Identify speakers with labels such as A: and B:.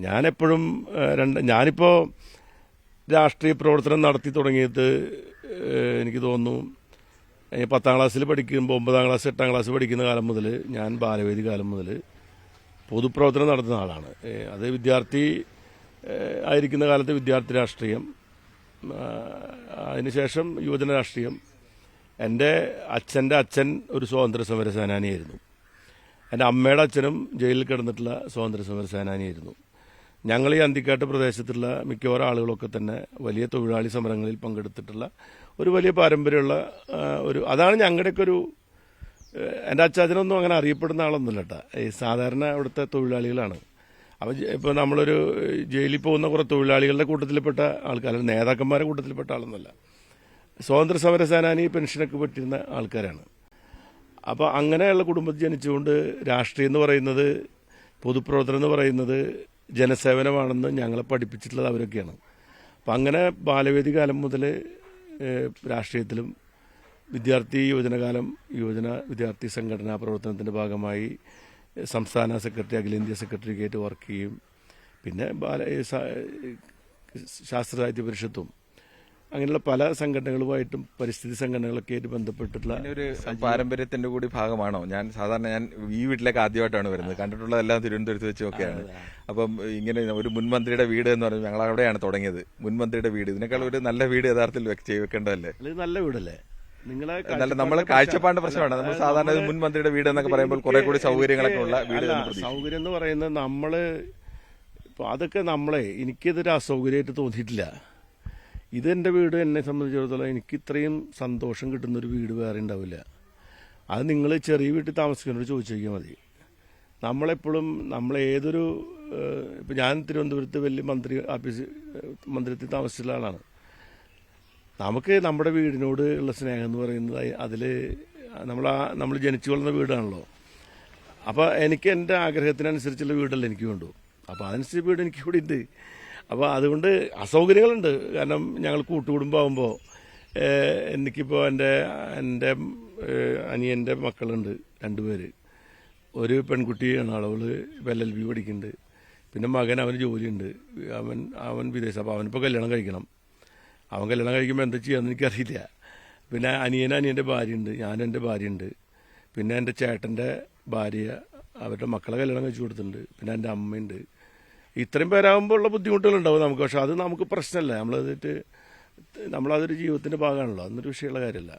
A: ഞാനെപ്പോഴും ഞാനിപ്പോൾ രാഷ്ട്രീയ പ്രവർത്തനം നടത്തി തുടങ്ങിയിട്ട് എനിക്ക് തോന്നുന്നു 10ാം ക്ലാസ്സിൽ പഠിക്കുമ്പോൾ 9ാം ക്ലാസ് 8ാം ക്ലാസ് പഠിക്കുന്ന കാലം മുതൽ ഞാൻ ബാലവേദി കാലം മുതൽ പൊതുപ്രവർത്തനം നടത്തുന്ന ആളാണ്. അത് വിദ്യാർത്ഥി ആയിരിക്കുന്ന കാലത്ത് വിദ്യാർത്ഥി രാഷ്ട്രീയം, അതിനുശേഷം യുവജന രാഷ്ട്രീയം. എൻ്റെ അച്ഛൻ്റെ അച്ഛൻ ഒരു സ്വാതന്ത്ര്യ സമര സേനാനിയായിരുന്നു. എൻ്റെ അമ്മയുടെ അച്ഛനും ജയിലിൽ കിടന്നിട്ടുള്ള സ്വാതന്ത്ര്യ സമര സേനാനിയായിരുന്നു. ഞങ്ങൾ ഈ അന്തിക്കാട്ട് പ്രദേശത്തുള്ള മിക്കവാറും ആളുകളൊക്കെ തന്നെ വലിയ തൊഴിലാളി സമരങ്ങളിൽ പങ്കെടുത്തിട്ടുള്ള ഒരു വലിയ പാരമ്പര്യമുള്ള അതാണ് ഞങ്ങളുടെയൊക്കെ ഒരു. എൻ്റെ അച്ചാച്ചനൊന്നും അങ്ങനെ അറിയപ്പെടുന്ന ആളൊന്നുമില്ല കേട്ടോ. ഈ സാധാരണ അവിടുത്തെ തൊഴിലാളികളാണ്. അപ്പം ഇപ്പോൾ നമ്മളൊരു ജയിലിൽ പോകുന്ന കുറേ തൊഴിലാളികളുടെ കൂട്ടത്തിൽപ്പെട്ട ആൾക്കാർ, നേതാക്കന്മാരുടെ കൂട്ടത്തിൽപ്പെട്ട ആളൊന്നുമല്ല. സ്വാതന്ത്ര്യ സമര സേനാനി പെൻഷനൊക്കെ പറ്റിയിരുന്ന ആൾക്കാരാണ്. അപ്പോൾ അങ്ങനെയുള്ള കുടുംബത്തിൽ ജനിച്ചുകൊണ്ട് രാഷ്ട്രീയം എന്ന് പറയുന്നത്, പൊതുപ്രവർത്തനം എന്ന് പറയുന്നത് ജനസേവനമാണെന്ന് ഞങ്ങളെ പഠിപ്പിച്ചിട്ടുള്ളത് അവരൊക്കെയാണ്. അപ്പം അങ്ങനെ ബാലവേദി കാലം മുതൽ രാഷ്ട്രീയത്തിലും യുവജന വിദ്യാർത്ഥി സംഘടനാ പ്രവർത്തനത്തിൻ്റെ ഭാഗമായി സംസ്ഥാന സെക്രട്ടറി, അഖിലേന്ത്യാ സെക്രട്ടറിയൊക്കെ ആയിട്ട് വർക്ക് ചെയ്യും. പിന്നെ ശാസ്ത്ര സാഹിത്യ പരിഷത്തും അങ്ങനെയുള്ള പല സംഘടനകളുമായിട്ടും പരിസ്ഥിതി സംഘടനകളൊക്കെ ആയിട്ട് ബന്ധപ്പെട്ടിട്ടുള്ള
B: ഒരു പാരമ്പര്യത്തിന്റെ കൂടി ഭാഗമാണോ? ഞാൻ ഈ വീട്ടിലേക്ക് ആദ്യമായിട്ടാണ് വരുന്നത്. കണ്ടിട്ടുള്ളതെല്ലാം തിരുവനന്തപുരത്ത് വെച്ചൊക്കെയാണ്. അപ്പം ഇങ്ങനെ ഒരു മുൻമന്ത്രിയുടെ വീട് എന്ന് പറയുന്നത് ഞങ്ങൾ അവിടെയാണ് തുടങ്ങിയത്. മുൻമന്ത്രിയുടെ വീട്, ഇതിനേക്കാൾ ഒരു നല്ല വീട് യഥാർത്ഥത്തിൽ വെക്കേണ്ടതല്ലേ?
A: നല്ല വീടല്ലേ?
B: നമ്മളെ കാഴ്ചപ്പാടിന്റെ പ്രശ്നമാണ്. നമ്മൾ സാധാരണ മുൻമന്ത്രിയുടെ വീട് എന്നൊക്കെ പറയുമ്പോൾ കുറെ കൂടി സൗകര്യങ്ങളൊക്കെ ഉള്ള വീട്.
A: സൗകര്യം എന്ന് പറയുന്നത് അതൊക്കെ എനിക്കിതൊരു അസൗകര്യമായിട്ട് തോന്നിയിട്ടില്ല. ഇതെന്റെ വീട്. എന്നെ സംബന്ധിച്ചിടത്തോളം എനിക്ക് ഇത്രയും സന്തോഷം കിട്ടുന്നൊരു വീട് വേറെ ഉണ്ടാവില്ല. അത് നിങ്ങൾ ചെറിയ വീട്ടിൽ താമസിക്കുന്നവരോട് ചോദിച്ചു നോക്കിയാൽ മതി. നമ്മളേതൊരു ഇപ്പം ഞാൻ തിരുവനന്തപുരത്ത് വലിയ മന്ദിരത്തിൽ താമസിച്ചിട്ടുള്ള ആളാണ്. നമുക്ക് നമ്മുടെ വീടിനോട് ഉള്ള സ്നേഹം എന്ന് പറയുന്നത് അതിൽ നമ്മൾ ജനിച്ചു വളർന്ന വീടാണല്ലോ. അപ്പോൾ എനിക്ക് എൻ്റെ ആഗ്രഹത്തിനനുസരിച്ചുള്ള വീടല്ല എനിക്ക് വേണ്ടു. അപ്പോൾ അതനുസരിച്ച് വീട് എനിക്ക് ഇവിടെ ഉണ്ട്. അപ്പോൾ അതുകൊണ്ട് അസൗകര്യങ്ങളുണ്ട്. കാരണം ഞങ്ങൾ കൂട്ടുകുടുംബമാകുമ്പോൾ എനിക്കിപ്പോൾ എൻ്റെ അനിയൻ്റെ മക്കളുണ്ട് 2 പേര്. ഒരു പെൺകുട്ടിയാണ്, അവള് LLB പഠിക്കുന്നുണ്ട്. പിന്നെ മകൻ, അവന് ജോലിയുണ്ട്, അവൻ വിദേശം. അപ്പോൾ അവനിപ്പോൾ കല്യാണം കഴിക്കണം. അവൻ കല്യാണം കഴിക്കുമ്പോൾ എന്താ ചെയ്യാമെന്ന് എനിക്കറിയില്ല. പിന്നെ അനിയൻ്റെ ഭാര്യയുണ്ട്, ഞാനും എൻ്റെ ഭാര്യയുണ്ട്. പിന്നെ എൻ്റെ ചേട്ടൻ്റെ ഭാര്യ, അവരുടെ മക്കളെ കല്യാണം കഴിച്ചു കൊടുത്തിട്ടുണ്ട്. പിന്നെ എൻ്റെ അമ്മയുണ്ട്. ഇത്രയും പേരാകുമ്പോൾ ഉള്ള ബുദ്ധിമുട്ടുകളുണ്ടാവും നമുക്ക്. പക്ഷെ അത് നമുക്ക് പ്രശ്നമല്ല. നമ്മളതൊരു ജീവിതത്തിൻ്റെ ഭാഗമാണല്ലോ. അതൊരു വിഷയമുള്ള കാര്യമല്ല.